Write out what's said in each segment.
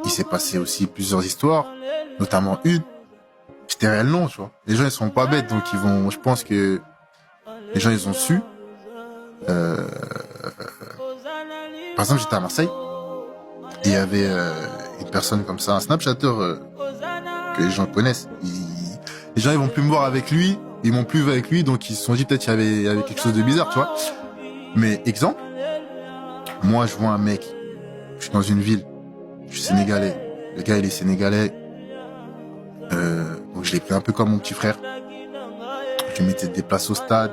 Il s'est passé aussi plusieurs histoires, notamment une. Je tairai le nom, tu vois. Les gens, ils sont pas bêtes, donc ils vont, je pense que les gens, ils ont su. Par exemple, j'étais à Marseille, et il y avait une personne comme ça, un Snapchatteur que les gens connaissent. Les gens, ils vont plus me voir avec lui, ils m'ont plus vu avec lui, donc ils se sont dit peut-être qu'il y avait quelque chose de bizarre, tu vois. Mais exemple, moi, je vois un mec, je suis dans une ville, je suis sénégalais, le gars, il est sénégalais, donc je l'ai pris un peu comme mon petit frère. Je lui mettais des places au stade,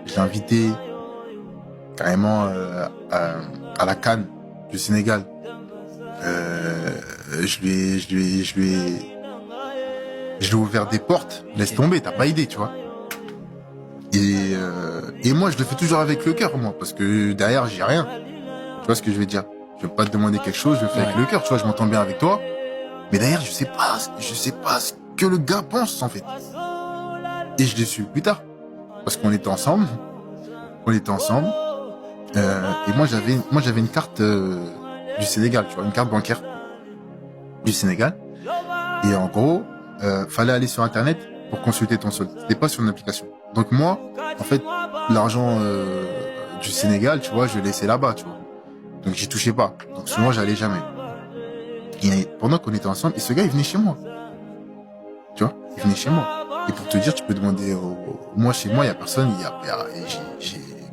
je l'ai invité carrément à la CAN du Sénégal. Je lui ai ouvert des portes. Laisse tomber, t'as pas idée, tu vois. Et moi, je le fais toujours avec le cœur, moi, parce que derrière, j'ai rien. Tu vois ce que je veux dire? Je veux pas te demander quelque chose, je le fais avec le cœur, tu vois, je m'entends bien avec toi. Mais derrière, je sais pas ce que le gars pense, en fait. Et je l'ai su plus tard. Parce qu'on était ensemble. On était ensemble. Et moi, j'avais une carte du Sénégal, tu vois, une carte bancaire du Sénégal. Et en gros, fallait aller sur Internet pour consulter ton solde. C'était pas sur une application. Donc moi, en fait, l'argent du Sénégal, tu vois, je le laissais là-bas, tu vois. Donc j'y touchais pas. Donc souvent, j'allais jamais. Et pendant qu'on était ensemble, et ce gars, il venait chez moi. Tu vois, il venait chez moi. Et pour te dire, tu peux demander moi, chez moi, il y a personne,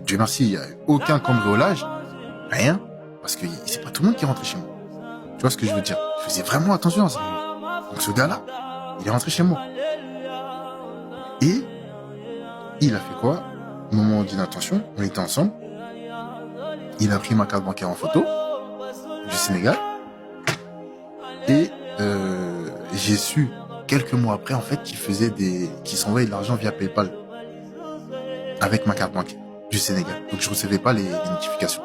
Dieu merci, il y a aucun cambriolage, rien. Parce que c'est pas tout le monde qui est rentré chez moi. Tu vois ce que je veux dire? Je faisais vraiment attention à ça. Donc ce gars-là, il est rentré chez moi. Et il a fait quoi? Au moment d'inattention, on était ensemble. Il a pris ma carte bancaire en photo du Sénégal. Et j'ai su quelques mois après en fait qu'il s'envoyait de l'argent via PayPal avec ma carte bancaire du Sénégal. Donc je recevais pas les notifications.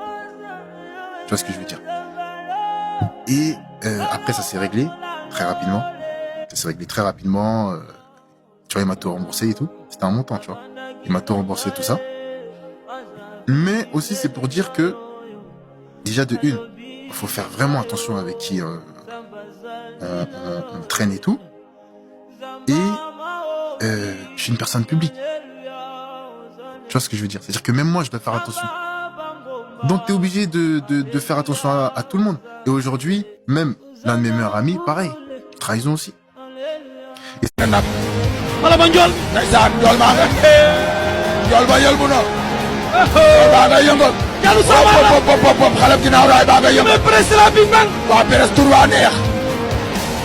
Tu vois ce que je veux dire? Et après ça s'est réglé très rapidement. Ça s'est réglé très rapidement. Tu vois, il m'a tout remboursé et tout. C'était un montant, tu vois. Il m'a tout remboursé, tout ça. Mais aussi c'est pour dire que déjà de une, il faut faire vraiment attention avec qui on traîne et tout. Et je suis une personne publique. Tu vois ce que je veux dire? C'est-à-dire que même moi, je dois faire attention. Donc, t'es obligé de faire attention à tout le monde. Et aujourd'hui, même l'un de mes meilleurs amis, pareil. Trahison aussi. Et Wala ba njool ndeysaan njool maa nga njool ba yëlbu na njool baa nga yëngal Diallo Sama la pop xale ginnaaw raay baa nga yëngal mais presse la Big Bang waa presse tur waa neex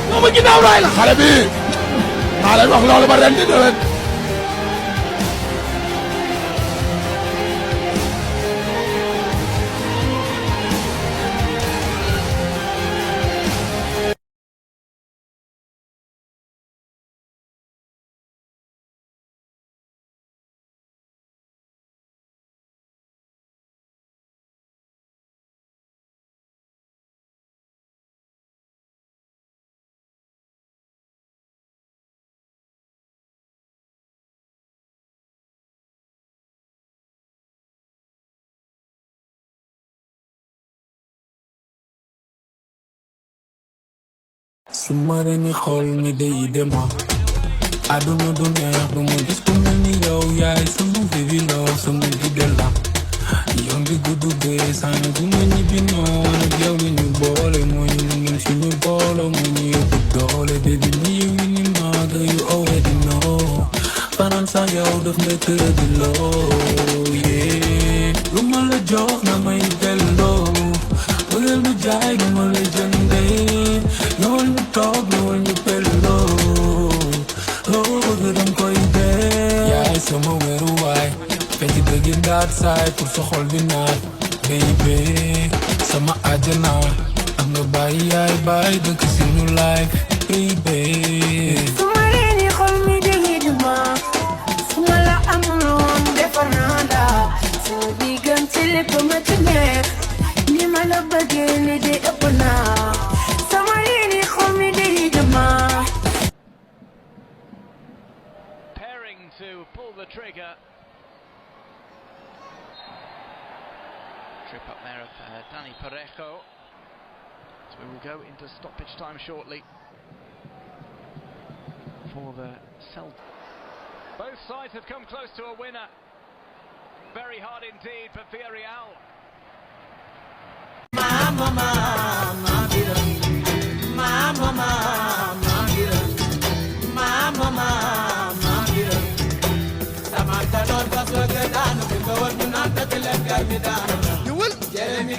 moom a ginnaaw raay la xale bi maa leen wax loolu ba ren di déwén Sumare ni xol ni day dema aduna du neex du ma gis ku mel ni yow yaay sunu baby love sunu guddal la yoon bi guddu bee sànni du ma ñibbi noonu ak yow li ñu boole mooy ñu ngeen suñu boolo mu ñu yóbbu doole baby ni yow yi ni maaga you already know fanaan sa yow daf may tëddi loo yeah lu ma la jox na may delloo bëggal mu jaay lu ma la jëndee ñëwal ñu toog ñëwal ñu pelloo loo bëgg dam koy dee yaay sama weeruwaay fekk dëgg ndaat saay pour sa xol bi naat baby sama àjjana am nga bàyyi yaay bàyyi dëkk si ñu life baby suma reeni xol mi dégg duma suma la amuloon defar naa la sama diggante lépp ma ci neex ni ma la bëggee ni di ëpp naa sama reeni xol mi dégg duma. Pairing to pull the trigger. Trip up there of Dani Parejo. We will go into stoppage time shortly for the Celtic. Both sides have come close to a winner. Very hard indeed for Villarreal. Jeremy